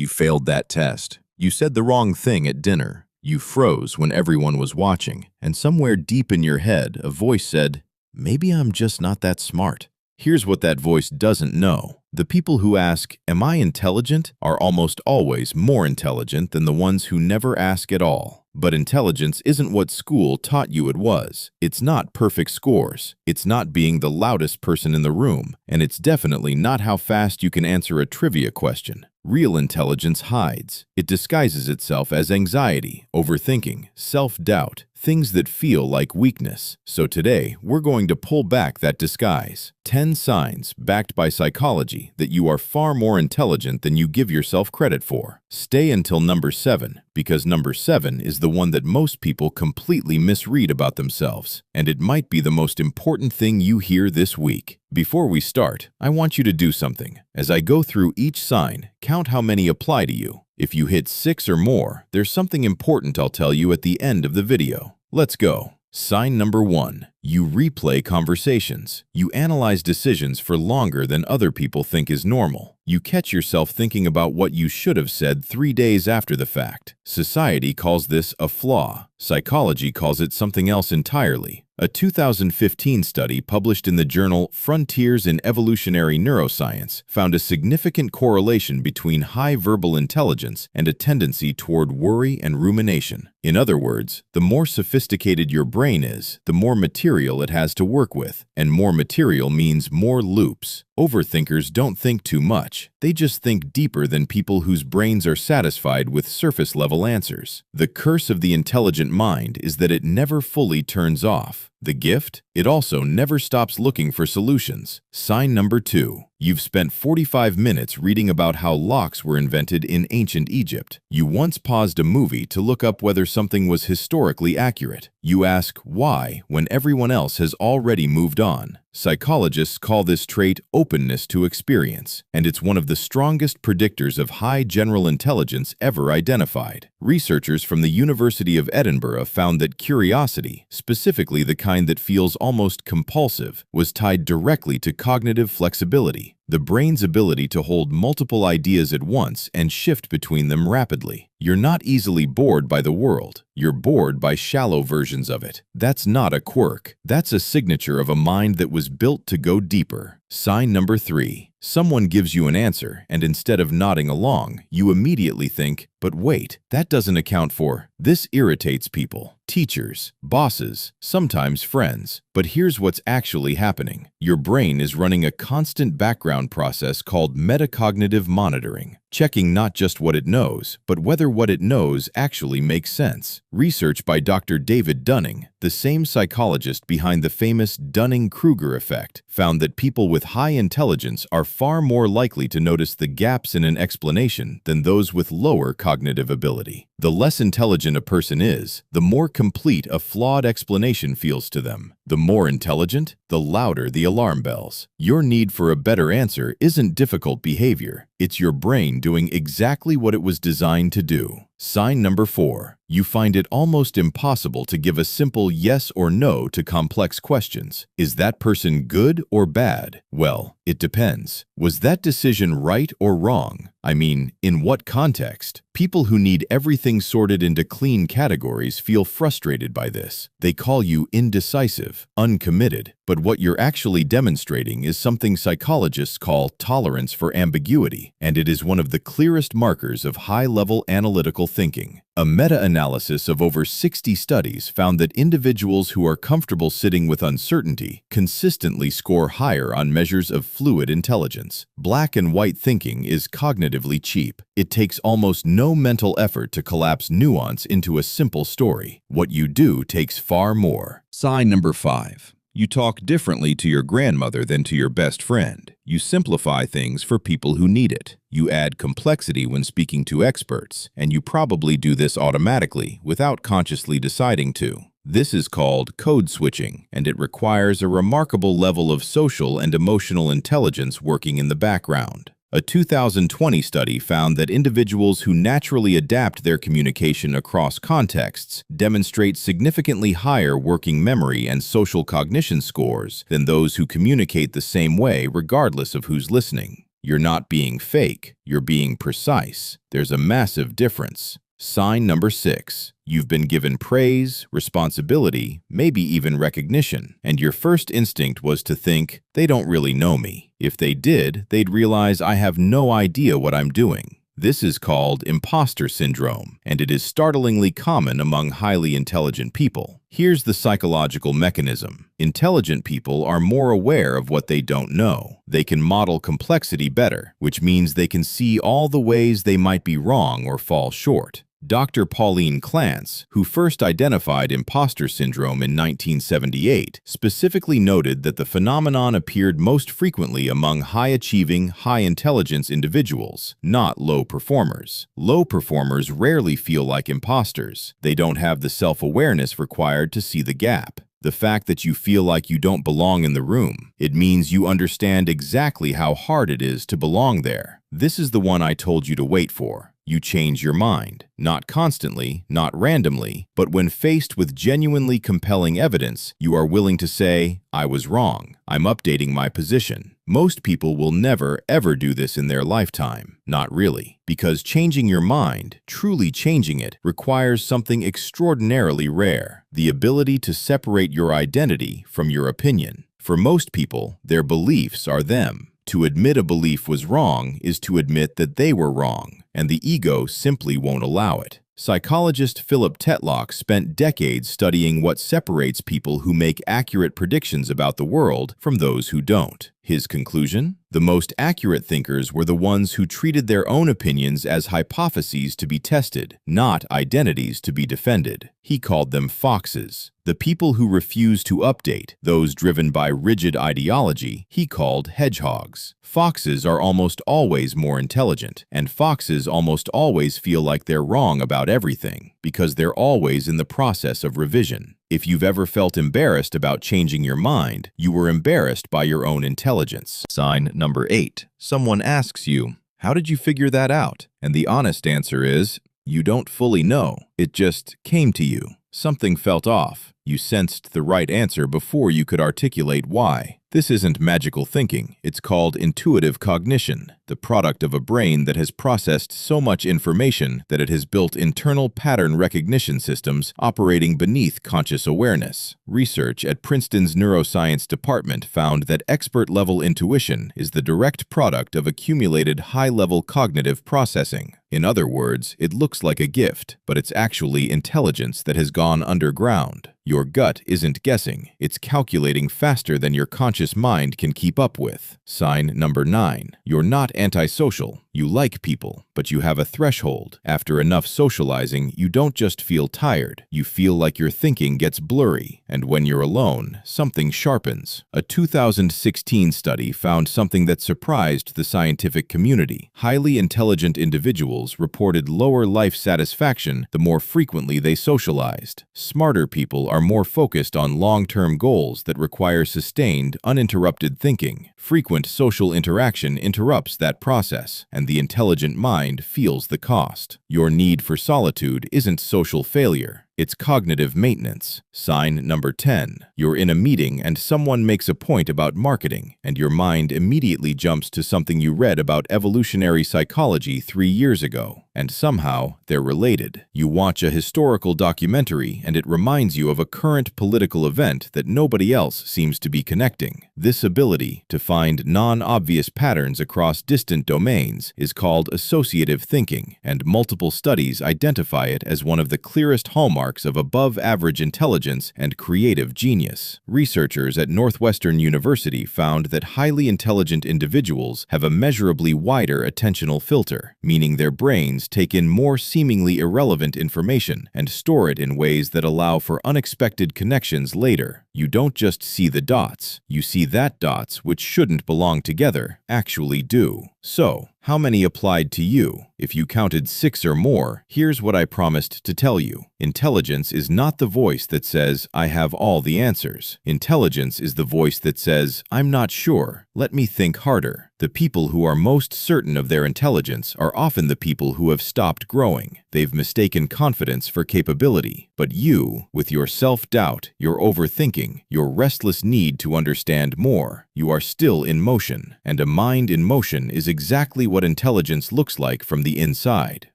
You failed that test. You said the wrong thing at dinner. You froze when everyone was watching, and somewhere deep in your head, a voice said, "Maybe I'm just not that smart." Here's what that voice doesn't know. The people who ask, "Am I intelligent?" are almost always more intelligent than the ones who never ask at all. But intelligence isn't what school taught you it was. It's not perfect scores. It's not being the loudest person in the room. And it's definitely not how fast you can answer a trivia question. Real intelligence hides. It disguises itself as anxiety, overthinking, self-doubt, things that feel like weakness. So today, we're going to pull back that disguise. 10 signs, backed by psychology, that you are far more intelligent than you give yourself credit for. Stay until number 7, because number 7 is the one that most people completely misread about themselves, and it might be the most important thing you hear this week. Before we start, I want you to do something. As I go through each sign, count how many apply to you. If you hit 6 or more, there's something important I'll tell you at the end of the video. Let's go. Sign number 1. You replay conversations. You analyze decisions for longer than other people think is normal. You catch yourself thinking about what you should have said 3 days after the fact. Society calls this a flaw. Psychology calls it something else entirely. A 2015 study published in the journal Frontiers in Evolutionary Neuroscience found a significant correlation between high verbal intelligence and a tendency toward worry and rumination. In other words, the more sophisticated your brain is, the more material it has to work with, and more material means more loops. Overthinkers don't think too much. They just think deeper than people whose brains are satisfied with surface-level answers. The curse of the intelligent mind is that it never fully turns off. The gift? It also never stops looking for solutions. Sign number 2. You've spent 45 minutes reading about how locks were invented in ancient Egypt. You once paused a movie to look up whether something was historically accurate. You ask why when everyone else has already moved on. Psychologists call this trait openness to experience, and it's one of the strongest predictors of high general intelligence ever identified. Researchers from the University of Edinburgh found that curiosity, specifically the kind that feels almost compulsive, was tied directly to cognitive flexibility, the brain's ability to hold multiple ideas at once and shift between them rapidly. You're not easily bored by the world. You're bored by shallow versions of it. That's not a quirk. That's a signature of a mind that was built to go deeper. Sign number 3. Someone gives you an answer, and instead of nodding along, you immediately think, "But wait, that doesn't account for." This irritates people, teachers, bosses, sometimes friends. But here's what's actually happening. Your brain is running a constant background process called metacognitive monitoring, checking not just what it knows, but whether what it knows actually makes sense. Research by Dr. David Dunning, the same psychologist behind the famous Dunning-Kruger effect, found that people with high intelligence are far more likely to notice the gaps in an explanation than those with lower cognitive ability. The less intelligent a person is, the more complete a flawed explanation feels to them. The more intelligent, the louder the alarm bells. Your need for a better answer isn't difficult behavior. It's your brain doing exactly what it was designed to do. Sign number 4. You find it almost impossible to give a simple yes or no to complex questions. Is that person good or bad? Well, it depends. Was that decision right or wrong? I mean, in what context? People who need everything sorted into clean categories feel frustrated by this. They call you indecisive, uncommitted. But what you're actually demonstrating is something psychologists call tolerance for ambiguity, and it is one of the clearest markers of high-level analytical thinking. A meta-analysis of over 60 studies found that individuals who are comfortable sitting with uncertainty consistently score higher on measures of fluid intelligence. Black and white thinking is cognitively cheap. It takes almost no mental effort to collapse nuance into a simple story. What you do takes far more. Sign number 5. You talk differently to your grandmother than to your best friend. You simplify things for people who need it. You add complexity when speaking to experts, and you probably do this automatically without consciously deciding to. This is called code switching, and it requires a remarkable level of social and emotional intelligence working in the background. A 2020 study found that individuals who naturally adapt their communication across contexts demonstrate significantly higher working memory and social cognition scores than those who communicate the same way regardless of who's listening. You're not being fake, you're being precise. There's a massive difference. Sign number 6. You've been given praise, responsibility, maybe even recognition, and your first instinct was to think, they don't really know me. If they did, they'd realize I have no idea what I'm doing. This is called imposter syndrome, and it is startlingly common among highly intelligent people. Here's the psychological mechanism. Intelligent people are more aware of what they don't know. They can model complexity better, which means they can see all the ways they might be wrong or fall short. Dr. Pauline Clance, who first identified imposter syndrome in 1978, specifically noted that the phenomenon appeared most frequently among high-achieving, high-intelligence individuals, not low performers. Low performers rarely feel like imposters. They don't have the self-awareness required to see the gap. The fact that you feel like you don't belong in the room, it means you understand exactly how hard it is to belong there. This is the one I told you to wait for. You change your mind, not constantly, not randomly, but when faced with genuinely compelling evidence, you are willing to say, I was wrong, I'm updating my position. Most people will never, ever do this in their lifetime. Not really, because changing your mind, truly changing it, requires something extraordinarily rare, the ability to separate your identity from your opinion. For most people, their beliefs are them. To admit a belief was wrong is to admit that they were wrong, and the ego simply won't allow it. Psychologist Philip Tetlock spent decades studying what separates people who make accurate predictions about the world from those who don't. His conclusion? The most accurate thinkers were the ones who treated their own opinions as hypotheses to be tested, not identities to be defended. He called them foxes. The people who refuse to update, those driven by rigid ideology, he called hedgehogs. Foxes are almost always more intelligent, and foxes almost always feel like they're wrong about everything, because they're always in the process of revision. If you've ever felt embarrassed about changing your mind, you were embarrassed by your own intelligence. Sign number 8. Someone asks you, how did you figure that out? And the honest answer is, you don't fully know. It just came to you. Something felt off. You sensed the right answer before you could articulate why. This isn't magical thinking. It's called intuitive cognition, the product of a brain that has processed so much information that it has built internal pattern recognition systems operating beneath conscious awareness. Research at Princeton's neuroscience department found that expert-level intuition is the direct product of accumulated high-level cognitive processing. In other words, it looks like a gift, but it's actually intelligence that has gone underground. Your gut isn't guessing, it's calculating faster than your conscious mind can keep up with. Sign number 9. You're not antisocial. You like people, but you have a threshold. After enough socializing, you don't just feel tired. You feel like your thinking gets blurry, and when you're alone, something sharpens. A 2016 study found something that surprised the scientific community. Highly intelligent individuals reported lower life satisfaction the more frequently they socialized. Smarter people are more focused on long-term goals that require sustained, uninterrupted thinking. Frequent social interaction interrupts that process, and the intelligent mind feels the cost. Your need for solitude isn't social failure. It's cognitive maintenance. Sign number 10. You're in a meeting and someone makes a point about marketing, and your mind immediately jumps to something you read about evolutionary psychology 3 years ago, and somehow they're related. You watch a historical documentary and it reminds you of a current political event that nobody else seems to be connecting. This ability to find non-obvious patterns across distant domains is called associative thinking, and multiple studies identify it as one of the clearest hallmarks of above-average intelligence and creative genius. Researchers at Northwestern University found that highly intelligent individuals have a measurably wider attentional filter, meaning their brains take in more seemingly irrelevant information and store it in ways that allow for unexpected connections later. You don't just see the dots, you see that dots which shouldn't belong together actually do. So, how many applied to you? If you counted 6 or more, here's what I promised to tell you. Intelligence is not the voice that says, I have all the answers. Intelligence is the voice that says, I'm not sure. Let me think harder. The people who are most certain of their intelligence are often the people who have stopped growing. They've mistaken confidence for capability. But you, with your self-doubt, your overthinking, your restless need to understand more, you are still in motion. And a mind in motion is exactly what intelligence looks like from the inside.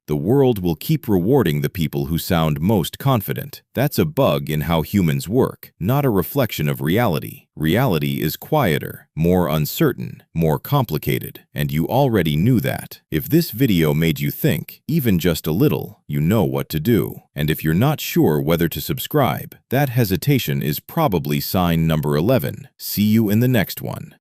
The world will keep rewarding the people who sound most confident. That's a bug in how humans work, not a reflection of reality. Reality is quieter, more uncertain, more complicated, and you already knew that. If this video made you think, even just a little, you know what to do. And if you're not sure whether to subscribe, that hesitation is probably sign number 11. See you in the next one.